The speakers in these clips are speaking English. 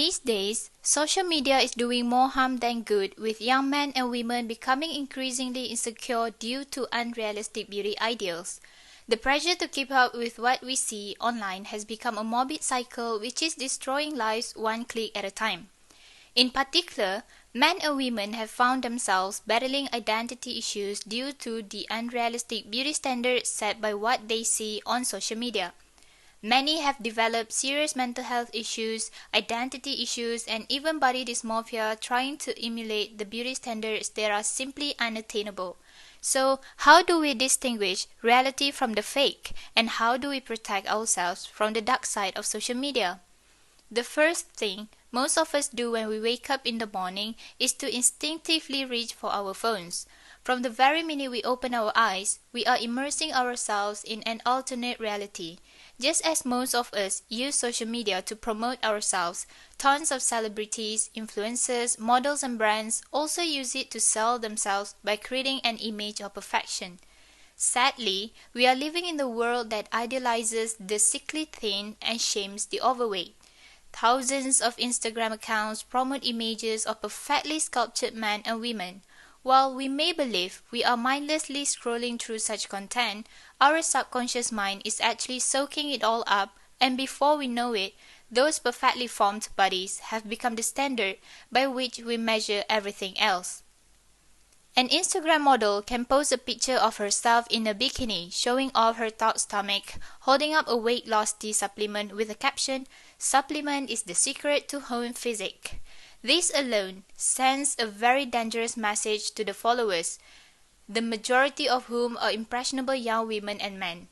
These days, social media is doing more harm than good, with young men and women becoming increasingly insecure due to unrealistic beauty ideals. The pressure to keep up with what we see online has become a morbid cycle which is destroying lives one click at a time. In particular, men and women have found themselves battling identity issues due to the unrealistic beauty standards set by what they see on social media. Many have developed serious mental health issues, identity issues, and even body dysmorphia trying to emulate the beauty standards that are simply unattainable. So, how do we distinguish reality from the fake, and how do we protect ourselves from the dark side of social media? The first thing most of us do when we wake up in the morning is to instinctively reach for our phones. From the very minute we open our eyes, we are immersing ourselves in an alternate reality. Just as most of us use social media to promote ourselves, tons of celebrities, influencers, models and brands also use it to sell themselves by creating an image of perfection. Sadly, we are living in a world that idealizes the sickly thin and shames the overweight. Thousands of Instagram accounts promote images of perfectly sculptured men and women. While we may believe we are mindlessly scrolling through such content, our subconscious mind is actually soaking it all up, and before we know it, those perfectly formed bodies have become the standard by which we measure everything else. An Instagram model can post a picture of herself in a bikini showing off her taut stomach, holding up a weight loss tea supplement with a caption, "Supplement is the secret to home physique." This alone sends a very dangerous message to the followers, the majority of whom are impressionable young women and men.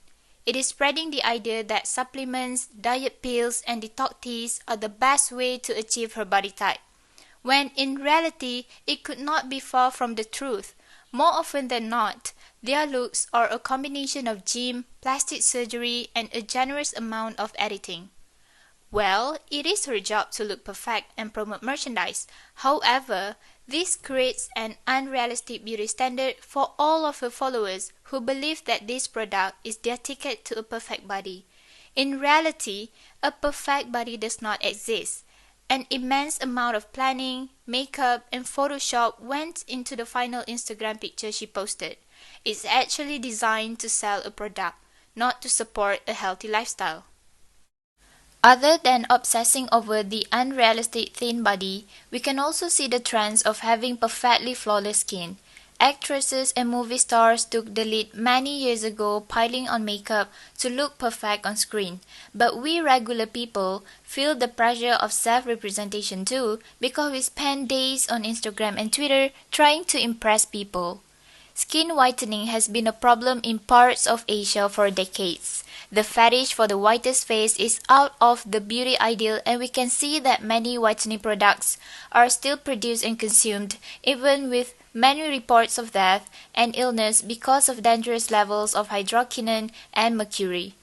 It is spreading the idea that supplements, diet pills, and detox teas are the best way to achieve her body type, when in reality it could not be far from the truth. More often than not, their looks are a combination of gym, plastic surgery, and a generous amount of editing. Well, it is her job to look perfect and promote merchandise. However, this creates an unrealistic beauty standard for all of her followers who believe that this product is their ticket to a perfect body. In reality, a perfect body does not exist. An immense amount of planning, makeup, and Photoshop went into the final Instagram picture she posted. It's actually designed to sell a product, not to support a healthy lifestyle. Other than obsessing over the unrealistic thin body, we can also see the trends of having perfectly flawless skin. Actresses and movie stars took the lead many years ago, piling on makeup to look perfect on screen. But we regular people feel the pressure of self-representation too, because we spend days on Instagram and Twitter trying to impress people. Skin whitening has been a problem in parts of Asia for decades. The fetish for the whitest face is out of the beauty ideal, and we can see that many whitening products are still produced and consumed, even with many reports of death and illness because of dangerous levels of hydroquinone and mercury.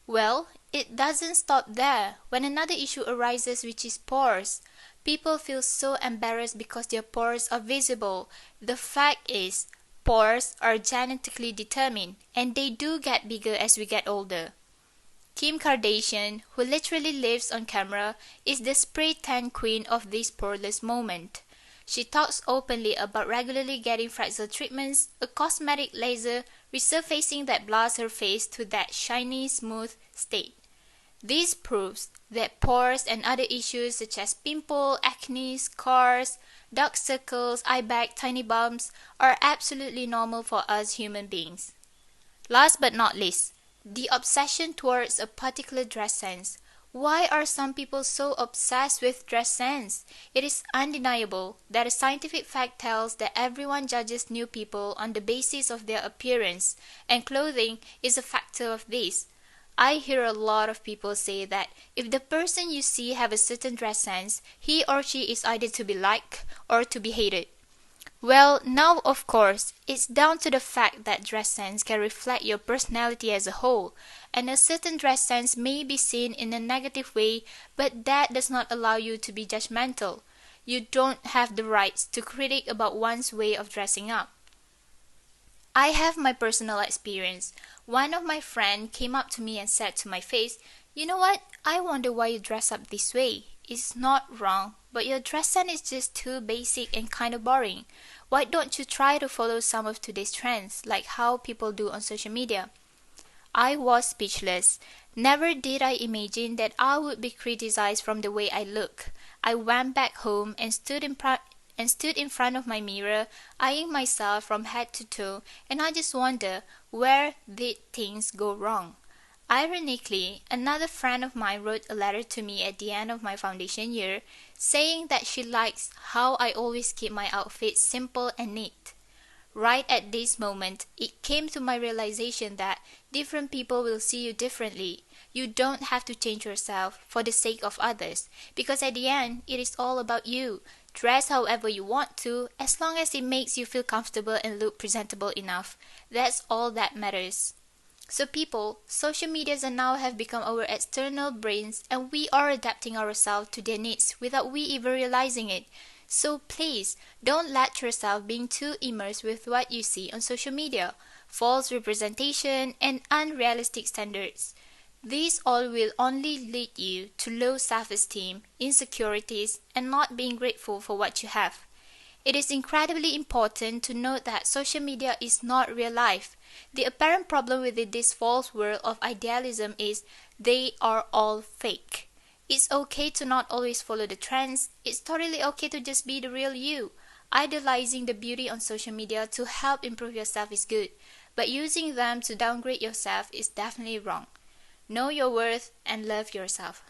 Well, it doesn't stop there. When another issue arises, which is pores, people feel so embarrassed because their pores are visible. The fact is, pores are genetically determined, and they do get bigger as we get older. Kim Kardashian, who literally lives on camera, is the spray tan queen of this poreless moment. She talks openly about regularly getting Fraxel treatments, a cosmetic laser resurfacing that blurs her face to that shiny, smooth state. This proves that pores and other issues such as pimple, acne, scars, dark circles, eye bag, tiny bumps are absolutely normal for us human beings. Last but not least, the obsession towards a particular dress sense. Why are some people so obsessed with dress sense? It is undeniable that a scientific fact tells that everyone judges new people on the basis of their appearance, and clothing is a factor of this. I hear a lot of people say that if the person you see have a certain dress sense, he or she is either to be liked or to be hated. Well, now of course, it's down to the fact that dress sense can reflect your personality as a whole, and a certain dress sense may be seen in a negative way, but that does not allow you to be judgmental. You don't have the rights to critique about one's way of dressing up. I have my personal experience. One of my friends came up to me and said to my face, "You know what? I wonder why you dress up this way. is not wrong, but your dress sense is just too basic and kind of boring. Why don't you try to follow some of today's trends, like how people do on social media? I was speechless. Never did I imagine that I would be criticized from the way I look. I went back home and stood in front of my mirror, eyeing myself from head to toe, and I just wonder, where did things go wrong? Ironically, another friend of mine wrote a letter to me at the end of my foundation year, saying that she likes how I always keep my outfits simple and neat. Right at this moment, it came to my realization that different people will see you differently. You don't have to change yourself for the sake of others, because at the end, it is all about you. Dress however you want to, as long as it makes you feel comfortable and look presentable enough. That's all that matters. So people, social medias now have become our external brains, and we are adapting ourselves to their needs without we even realizing it. So please, don't let yourself being too immersed with what you see on social media, false representation, and unrealistic standards. These all will only lead you to low self-esteem, insecurities, and not being grateful for what you have. It is incredibly important to note that social media is not real life. The apparent problem with this false world of idealism is they are all fake. It's okay to not always follow the trends. It's totally okay to just be the real you. Idolizing the beauty on social media to help improve yourself is good, but using them to downgrade yourself is definitely wrong. Know your worth and love yourself.